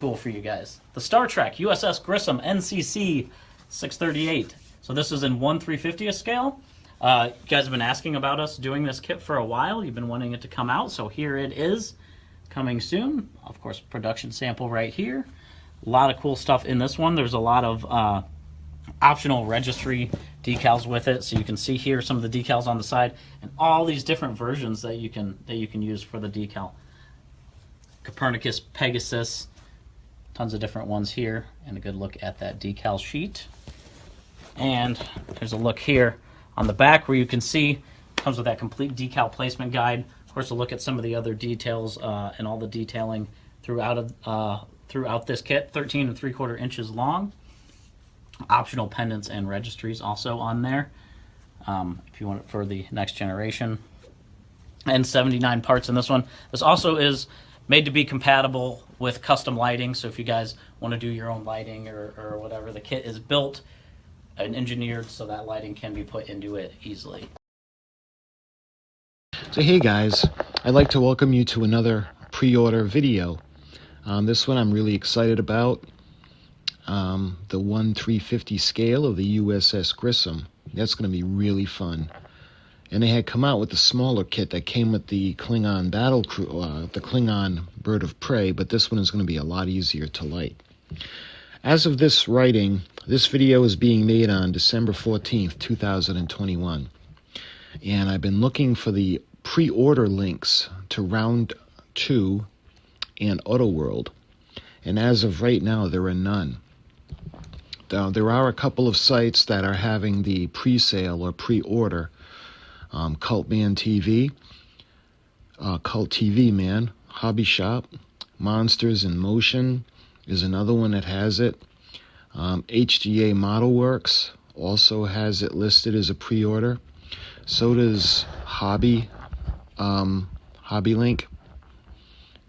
cool for you guys. The Star Trek U.S.S. GRISSOM NCC-638. So this is in 1/350th scale. You guys have been asking about us doing this kit for a while. You've been wanting it to come out, so here it is, coming soon. Of course, production sample right here. A lot of cool stuff in this one. There's a lot of optional registry decals with it, so you can see here some of the decals on the side and all these different versions that you can use for the decal. Copernicus, Pegasus, tons of different ones here, and a good look at that decal sheet. And there's a look here on the back where you can see comes with that complete decal placement guide. Of course, a look at some of the other details and all the detailing throughout this kit. 13 3/4 inches long. Optional pendants and registries also on there if you want it for the next generation. And 79 parts in this one. This also is made to be compatible with custom lighting, so if you guys want to do your own lighting or whatever, the kit is built and engineered so that lighting can be put into it easily. So hey guys, I'd like to welcome you to another pre-order video. This one I'm really excited about. The 1/350 scale of the USS GRISSOM. That's going to be really fun. And they had come out with the smaller kit that came with the Klingon battle crew, the Klingon bird of prey, but this one is going to be a lot easier to light. As of this writing, this video is being made on December 14th, 2021. And I've been looking for the pre-order links to Round 2 and Auto World. And as of right now, there are none. There are a couple of sites that are having the pre-sale or pre-order. Cult TV Man, Hobby Shop, Monsters in Motion is another one that has it. HGA Model Works also has it listed as a pre-order. So does Hobby Link.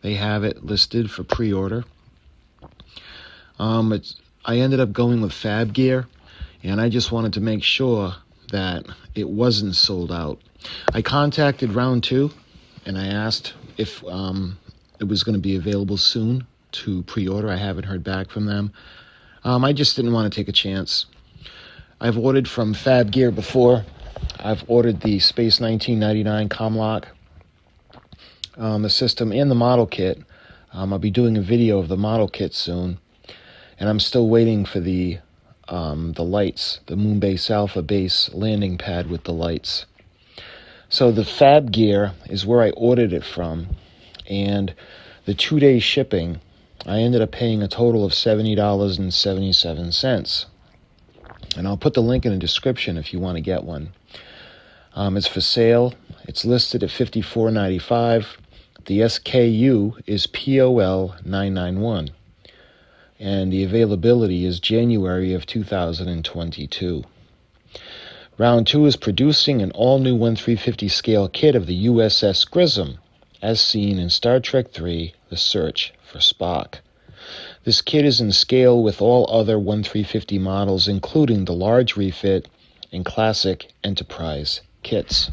They have it listed for pre-order. I ended up going with Fab Gear, and I just wanted to make sure that it wasn't sold out. I contacted Round 2 and I asked if it was going to be available soon to pre-order. I haven't heard back from them. I just didn't want to take a chance. I've ordered from Fab Gear before. I've ordered the Space 1999 Comlock, the system and the model kit. I'll be doing a video of the model kit soon, and I'm still waiting for the lights, the Moonbase Alpha base landing pad with the lights. So the Fab Gear is where I ordered it from, and the 2-day shipping, I ended up paying a total of $70.77. And I'll put the link in the description if you want to get one. It's for sale. It's listed at $54.95. The SKU is POL 991. And the availability is January of 2022. Round 2 is producing an all-new 1/350 scale kit of the USS GRISSOM, as seen in Star Trek III, The Search for Spock. This kit is in scale with all other 1/350 models, including the large refit and classic Enterprise kits.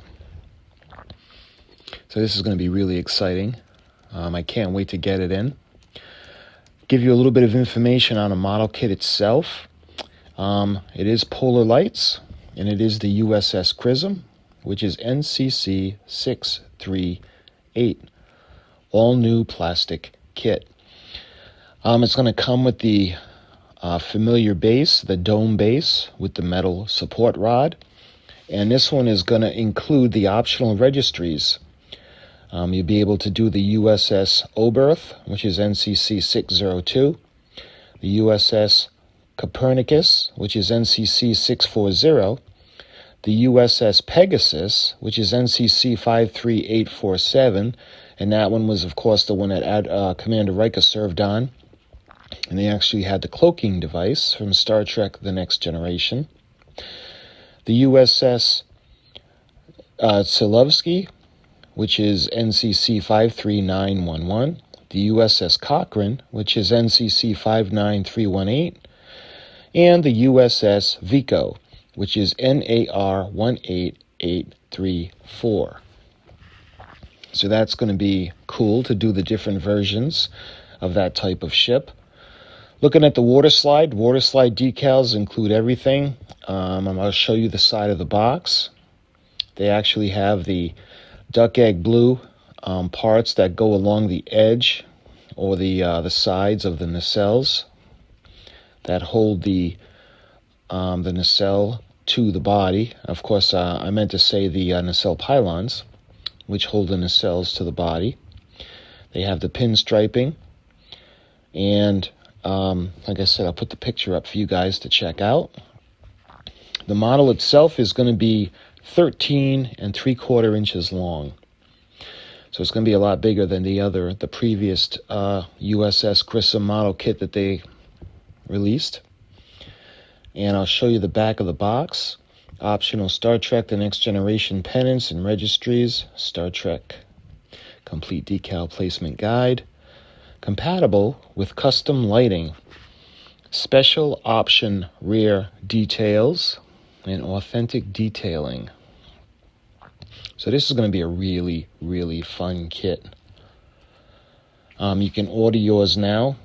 So this is going to be really exciting. I can't wait to get it in. Give you a little bit of information on a model kit itself. It is polar lights, and it is the USS GRISSOM, which is NCC-638, all new plastic kit. It's going to come with the familiar base, the dome base with the metal support rod, and this one is going to include the optional registries. You'll be able to do the USS Oberth, which is NCC-602, the USS Copernicus, which is NCC-640, the USS Pegasus, which is NCC-53847, and that one was, of course, the one that Commander Riker served on, and they actually had the cloaking device from Star Trek The Next Generation. The USS Tsilovsky, which is NCC-53911, the USS Cochrane, which is NCC-59318, and the USS Vico, which is NAR-18834. So that's going to be cool to do the different versions of that type of ship. Looking at the water slide decals include everything. I'm going to show you the side of the box. They actually have the duck egg blue parts that go along the edge or the sides of the nacelles that hold the nacelle to the body. Of course, I meant to say the nacelle pylons, which hold the nacelles to the body. They have the pinstriping, and like I said, I'll put the picture up for you guys to check out. The model itself is going to be 13 3/4 inches long. So it's going to be a lot bigger than the previous USS GRISSOM model kit that they released. And I'll show you the back of the box. Optional Star Trek The Next Generation pennants and registries. Star Trek complete decal placement guide. Compatible with custom lighting. Special option rear details and authentic detailing. So this is going to be a really, really fun kit. You can order yours now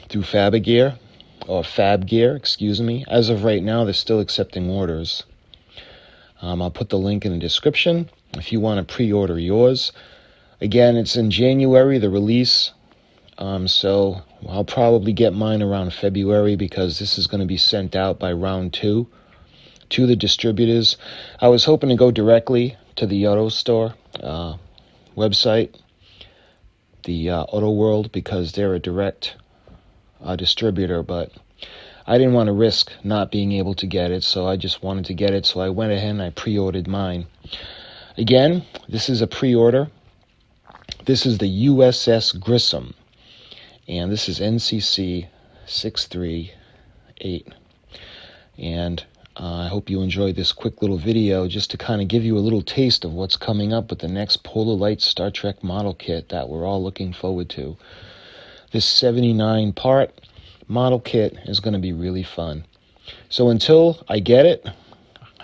through Fabgear, excuse me. As of right now, they're still accepting orders. I'll put the link in the description if you want to pre-order yours. Again, it's in January, the release. So I'll probably get mine around February because this is going to be sent out by round 2 to the distributors. I was hoping to go directly to the auto store website, the Auto World, because they're a direct distributor, but I didn't want to risk not being able to get it, so I just wanted to get it, so I went ahead and I pre-ordered mine. Again, this is a pre-order. This is the USS GRISSOM, and this is NCC-638, and I hope you enjoyed this quick little video just to kind of give you a little taste of what's coming up with the next Polar Light Star Trek model kit that we're all looking forward to. This 79 part model kit is going to be really fun. So until I get it,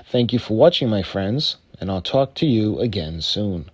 thank you for watching, my friends, and I'll talk to you again soon.